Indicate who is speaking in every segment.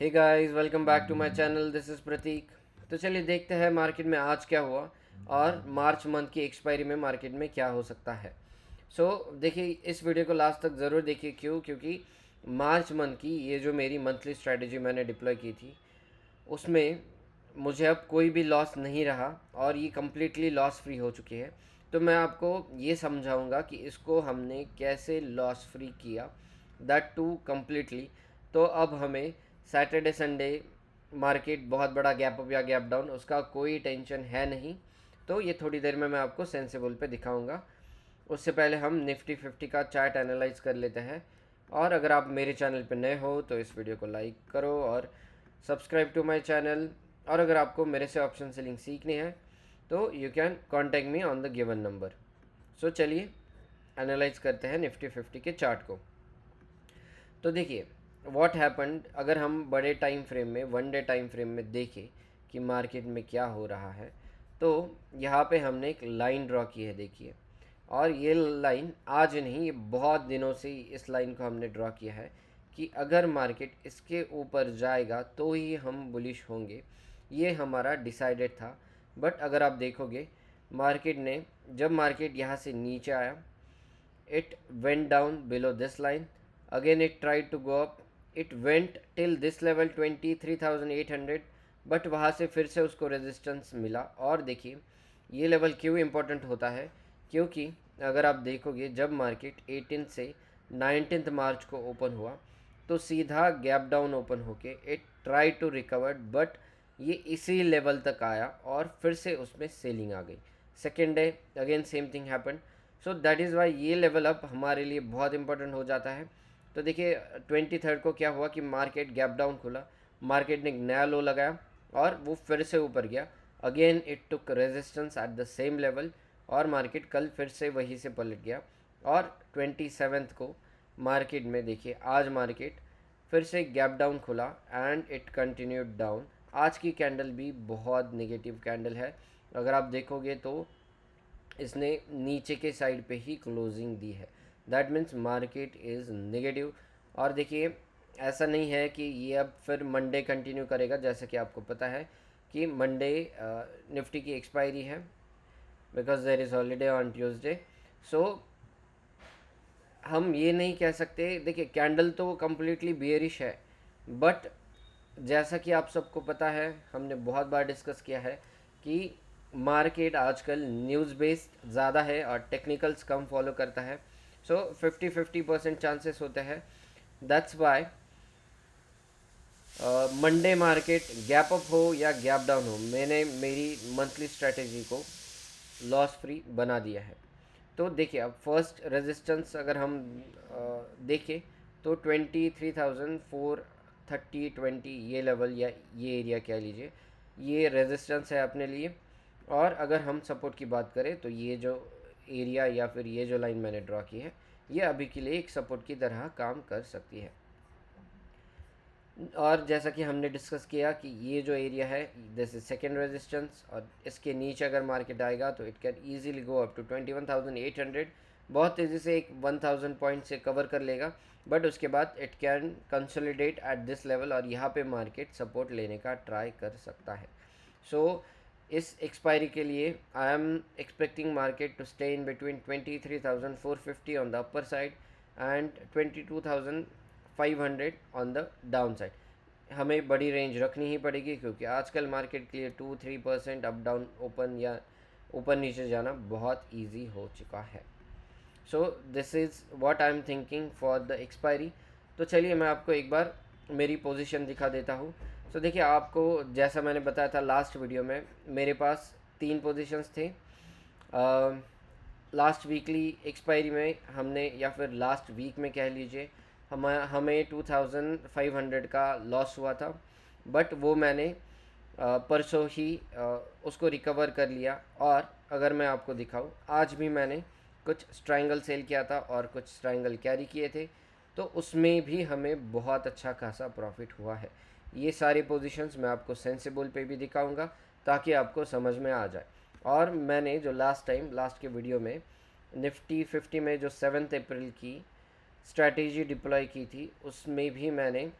Speaker 1: Hey guys, welcome back to my channel. This is Prateek. तो चलिए देखते हैं मार्केट में आज क्या हुआ और मार्च मंथ की एक्सपायरी में मार्केट में क्या हो सकता है। देखिए, इस वीडियो को लास्ट तक ज़रूर देखिए। क्योंकि मार्च मंथ की ये जो मेरी मंथली स्ट्रेटजी मैंने डिप्लॉय की थी, उसमें मुझे अब कोई भी लॉस नहीं रहा और ये कम्प्लीटली लॉस फ्री हो चुकी है। तो मैं आपको ये समझाऊंगा कि इसको हमने कैसे लॉस फ्री किया, दैट टू कम्प्लीटली। तो अब हमें सैटरडे संडे मार्केट बहुत बड़ा गैप अप या गैप डाउन, उसका कोई टेंशन है नहीं। तो ये थोड़ी देर में मैं आपको सेंसिबल पे दिखाऊंगा। उससे पहले हम निफ्टी 50 का चार्ट एनालाइज कर लेते हैं। और अगर आप मेरे चैनल पर नए हो तो इस वीडियो को लाइक करो और सब्सक्राइब टू माय चैनल। और अगर आपको मेरे से ऑप्शन सेलिंग सीखनी है तो you can contact me on the given number. चलिए एनालाइज करते हैं निफ्टी 50 के चार्ट को। तो देखिए, व्हाट हैपन्ड, अगर हम बड़े टाइम फ्रेम में, वन डे टाइम फ्रेम में देखें कि मार्केट में क्या हो रहा है, तो यहाँ पे हमने एक लाइन ड्रॉ की है, देखिए। और ये लाइन आज नहीं, ये बहुत दिनों से इस लाइन को हमने ड्रॉ किया है कि अगर मार्केट इसके ऊपर जाएगा तो ही हम बुलिश होंगे। ये हमारा डिसाइडेड था। बट अगर आप देखोगे, मार्केट ने, जब मार्केट यहाँ से नीचे आया, it went down below this line. Again it tried to go up. It went till this level 23,800, but वहाँ से फिर से उसको रेजिस्टेंस मिला। और देखिए, ये लेवल क्यों इम्पोर्टेंट होता है, क्योंकि अगर आप देखोगे जब मार्केट 18 से 19 मार्च को ओपन हुआ तो सीधा गैप डाउन ओपन होके it try to recover, but ये इसी लेवल तक आया और फिर से उसमें सेलिंग आ गई। Second day again same thing happen. That is why ये लेवल अप हमारे लिए बहुत इंपॉर्टेंट हो जाता है। तो देखिए, 23 को क्या हुआ कि मार्केट गैप डाउन खुला, मार्केट ने एक नया लो लगाया और वो फिर से ऊपर गया। Again it took resistance at the same level और मार्केट कल फिर से वहीं से पलट गया। और 27 को मार्केट में देखिए, आज मार्केट फिर से गैप डाउन खुला एंड इट कंटिन्यूड डाउन। आज की कैंडल भी बहुत नेगेटिव कैंडल है। अगर आप देखोगे तो इसने नीचे के साइड पे ही क्लोजिंग दी है। That means market is negative. और देखिए, ऐसा नहीं है कि ये अब फिर मंडे कंटिन्यू करेगा। जैसे कि आपको पता है कि मंडे निफ्टी की एक्सपायरी है, because there is holiday on Tuesday. So हम ये नहीं कह सकते। देखिए, कैंडल तो कम्प्लीटली बियरिश है, बट जैसा कि आप सबको पता है, हमने बहुत बार डिस्कस किया है कि मार्केट आजकल न्यूज़ बेस्ड ज़्यादा है और टेक्निकल्स कम फॉलो करता है। 50-50% चांसेस होते हैं। That's why Monday market gap up हो या गैप डाउन हो, मैंने मेरी मंथली स्ट्रेटेजी को लॉस फ्री बना दिया है। तो देखिए, अब फर्स्ट रेजिस्टेंस अगर हम देखें तो 23,430-20, ये लेवल या ये एरिया कह लीजिए, ये रेजिस्टेंस है अपने लिए। और अगर हम सपोर्ट की बात करें तो ये जो एरिया या फिर ये जो लाइन मैंने ड्रॉ की है, ये अभी के लिए एक सपोर्ट की तरह काम कर सकती है। और जैसा कि हमने डिस्कस किया कि ये जो एरिया है, दिस इज सेकेंड रेजिस्टेंस, और इसके नीचे अगर मार्केट आएगा तो it can easily go up to 21,800। बहुत तेज़ी से एक 1,000 पॉइंट से कवर कर लेगा, बट उसके बाद it can consolidate at this level और यहाँ पे मार्केट सपोर्ट लेने का ट्राई कर सकता है। सो इस एक्सपायरी के लिए I am expecting market to stay in between 23,450 on the upper side and 22,500 on the down side. हमें बड़ी रेंज रखनी ही पड़ेगी, क्योंकि आजकल मार्केट के लिए 2-3% अप डाउन ओपन या ऊपर नीचे जाना बहुत ईजी हो चुका है। सो this is what I am thinking for the expiry. तो चलिए मैं आपको एक बार मेरी पोजीशन दिखा देता हूँ। देखिए, आपको जैसा मैंने बताया था लास्ट वीडियो में, मेरे पास 3 पोजीशंस थे। लास्ट वीकली एक्सपायरी में हमने, या फिर लास्ट वीक में कह लीजिए, हमें 2,500 का लॉस हुआ था। बट वो मैंने परसों ही उसको रिकवर कर लिया। और अगर मैं आपको दिखाऊं, आज भी मैंने कुछ स्ट्राइंगल सेल किया था और कुछ स्ट्राइंगल कैरी किए थे, तो उसमें भी हमें बहुत अच्छा खासा प्रॉफिट हुआ है। ये सारी पोजीशंस मैं आपको सेंसिबल पे भी दिखाऊंगा ताकि आपको समझ में आ जाए। और मैंने जो लास्ट के वीडियो में निफ्टी 50 में जो 7 अप्रैल की स्ट्रैटेजी डिप्लॉय की थी, उसमें भी मैंने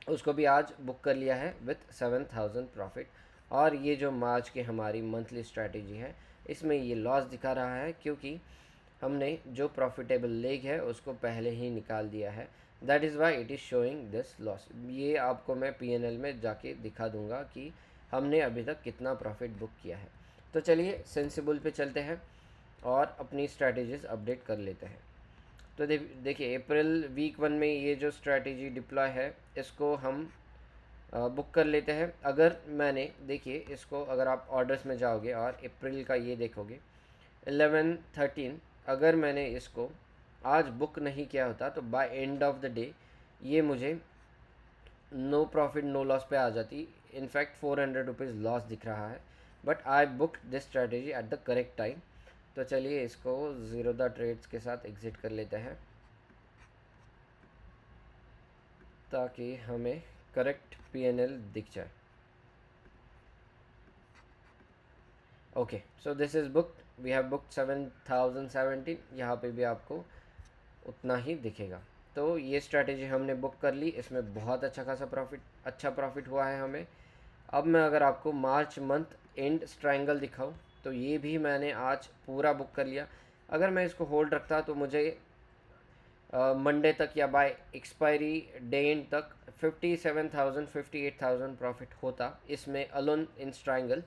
Speaker 1: उसको भी आज बुक कर लिया है विथ 7,000 प्रॉफिट। और ये जो मार्च की हमारी मंथली स्ट्रैटेजी है इसमें ये लॉस दिखा रहा है क्योंकि हमने जो प्रॉफिटेबल लेग है उसको पहले ही निकाल दिया है। That is why it is showing this loss. ये आपको मैं PNL में जाके दिखा दूंगा कि हमने अभी तक कितना प्रॉफिट बुक किया है। तो चलिए सेंसिबल पे चलते हैं और अपनी स्ट्रैटेजीज अपडेट कर लेते हैं। तो देखिए अप्रैल वीक 1 में ये जो स्ट्रैटेजी डिप्लॉय है इसको हम बुक कर लेते हैं। अगर मैंने देखिए इसको अगर आप ऑर्डर्स में जाओगे और अप्रैल का ये देखोगे 11-13, अगर मैंने इसको आज बुक नहीं किया होता तो by end of the day ये मुझे नो प्रॉफिट नो लॉस पे आ जाती। इनफैक्ट 400 रुपीज़ लॉस दिख रहा है, but I booked this strategy at the correct time. तो चलिए इसको ज़ीरोधा ट्रेड्स के साथ एग्ज़िट कर लेते हैं ताकि हमें करेक्ट PNL दिख जाए। Okay, so this is booked, we have booked 7,017। यहाँ पे भी आपको उतना ही दिखेगा। तो ये स्ट्रैटेजी हमने बुक कर ली, इसमें बहुत अच्छा प्रॉफिट हुआ है हमें। अब मैं अगर आपको मार्च मंथ एंड ट्रायंगल दिखाऊं तो ये भी मैंने आज पूरा बुक कर लिया। अगर मैं इसको होल्ड रखता तो मुझे मंडे तक या बाय एक्सपायरी डे एंड तक 57,000 58,000 प्रॉफिट होता इसमें alone in triangle.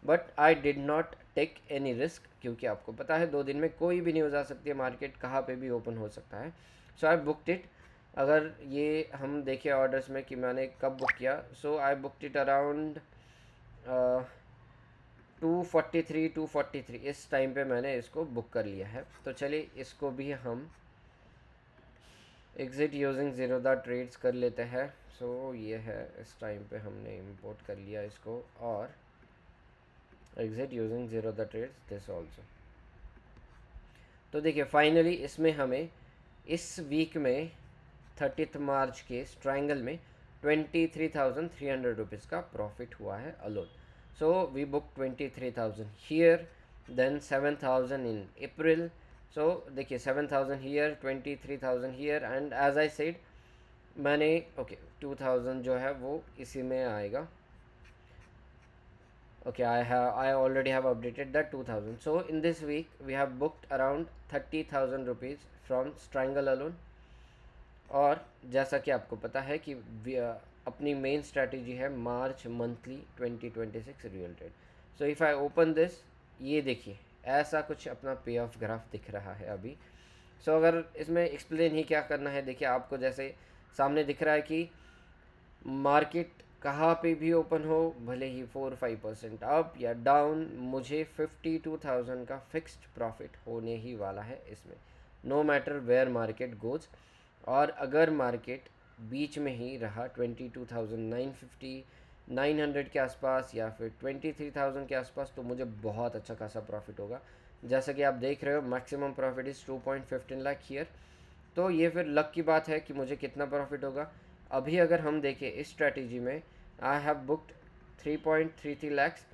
Speaker 1: But I did not take any risk क्योंकि आपको पता है 2 दिन में कोई भी न्यूज़ आ सकती है, मार्केट कहाँ पे भी ओपन हो सकता है। सो आई बुकड इट। अगर ये हम देखें ऑर्डर्स में कि मैंने कब बुक किया, सो आई बुकड इट अराउंड 243 इस टाइम पे मैंने इसको बुक कर लिया है। तो चलिए इसको भी हम एग्ज़िट यूजिंग ज़ीरोधा ट्रेड्स कर लेते हैं। सो ये है, इस टाइम पे हमने इंपोर्ट कर लिया इसको और exit using Zerodha trades this also. तो देखिए फाइनली इसमें हमें इस वीक में 30 मार्च के ट्रायंगल में 23,300 रुपीज़ का प्रॉफिट हुआ है alone. So we book 23,000 here, then 7,000 in April. So देखिए 7,000 here, 23,000 here, and as I said मैंने 2,000 जो है वो इसी में आएगा। Okay, I already have updated that 2,000. So in this week we have booked around 30,000 rupees from Triangle alone। और जैसा कि आपको पता है कि अपनी मेन स्ट्रैटेजी है March monthly 2026 real trade. So if I open this, ये देखिए ऐसा कुछ अपना पे ऑफ ग्राफ दिख रहा है अभी। सो अगर इसमें एक्सप्लेन ही क्या करना है, देखिए आपको जैसे सामने दिख रहा है कि मार्केट कहाँ पे भी ओपन हो, भले ही 4-5% अप या डाउन, मुझे 52,000 का फिक्स्ड प्रॉफिट होने ही वाला है इसमें, no matter where market goes. और अगर मार्केट बीच में ही रहा 22,950 900 के आसपास या फिर 23,000 के आसपास तो मुझे बहुत अच्छा खासा प्रॉफिट होगा। जैसा कि आप देख रहे हो maximum profit is 2.15 lakh here. तो ये फिर लक की बात है कि मुझे कितना प्रॉफिट होगा। अभी अगर हम देखें इस स्ट्रैटेजी में I have booked 3.33 lakhs,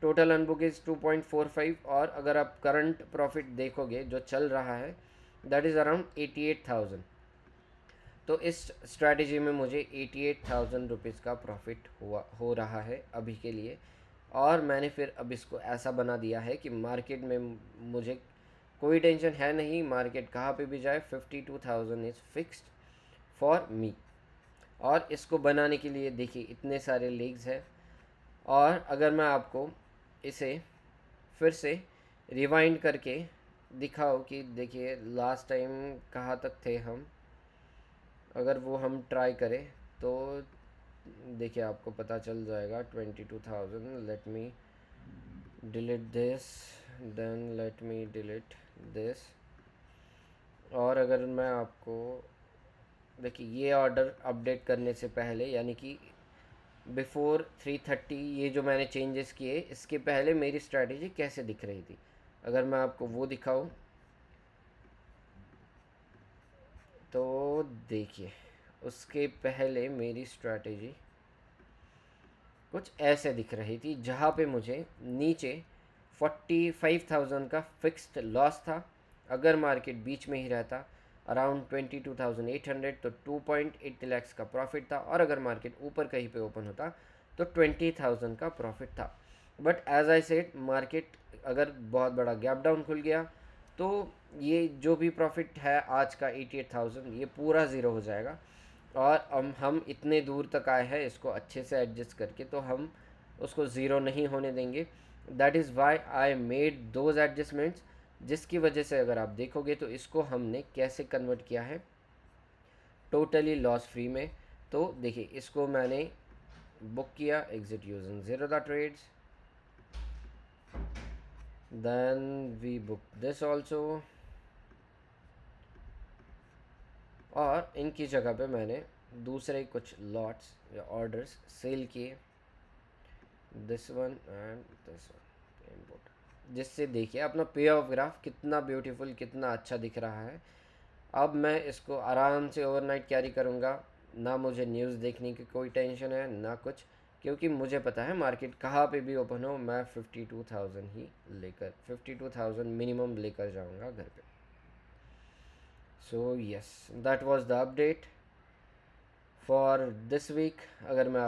Speaker 1: total unbook is 2.45। और अगर आप करंट प्रॉफिट देखोगे जो चल रहा है दैट इज़ अराउंड 88,000। तो इस स्ट्रैटेजी में मुझे 88,000 रुपीज़ का प्रॉफिट हो रहा है अभी के लिए। और मैंने फिर अब इसको ऐसा बना दिया है कि मार्केट में मुझे कोई टेंशन है नहीं, मार्केट कहाँ पे भी जाए 52,000 इज़ फिक्स्ड फॉर मी। और इसको बनाने के लिए देखिए इतने सारे लीग्स हैं। और अगर मैं आपको इसे फिर से रिवाइंड करके दिखाओ कि देखिए लास्ट टाइम कहाँ तक थे हम, अगर वो हम ट्राई करें तो देखिए आपको पता चल जाएगा 22,000। Let me delete this, then let me delete this. और अगर मैं आपको देखिए ये ऑर्डर अपडेट करने से पहले यानी कि बिफोर 3:30 ये जो मैंने चेंजेस किए इसके पहले मेरी स्ट्रैटेजी कैसे दिख रही थी, अगर मैं आपको वो दिखाऊं तो देखिए उसके पहले मेरी स्ट्रैटेजी कुछ ऐसे दिख रही थी जहाँ पे मुझे नीचे 45,000 का फिक्स्ड लॉस था। अगर मार्केट बीच में ही रहता अराउंड 22,800, तो 2.80 लैक्स का प्रॉफिट था। और अगर मार्केट ऊपर कहीं पे ओपन होता तो 20,000 का प्रॉफिट था। But as I said, market अगर बहुत बड़ा गैप डाउन खुल गया तो ये जो भी प्रॉफिट है आज का 88,000, ये पूरा ज़ीरो हो जाएगा। और हम इतने दूर तक आए हैं इसको अच्छे से एडजस्ट करके, तो हम उसको ज़ीरो नहीं होने देंगे। That is why I made those adjustments, जिसकी वजह से अगर आप देखोगे तो इसको हमने कैसे कन्वर्ट किया है टोटली लॉस फ्री में। तो देखिए, इसको मैंने बुक किया exit using Zerodha trades, then we book this also, और इनकी जगह पे मैंने दूसरे कुछ लॉट्स या ऑर्डर्स सेल किए, this one and this one import, जिससे देखिए अपना पे ऑफ ग्राफ कितना ब्यूटीफुल, कितना अच्छा दिख रहा है। अब मैं इसको आराम से ओवरनाइट कैरी करूँगा, ना मुझे न्यूज़ देखने की कोई टेंशन है ना कुछ, क्योंकि मुझे पता है मार्केट कहाँ पे भी ओपन हो मैं 52,000 ही लेकर, 52,000 मिनिमम लेकर जाऊँगा घर पे। So yes, that was the update for this week. अगर मैं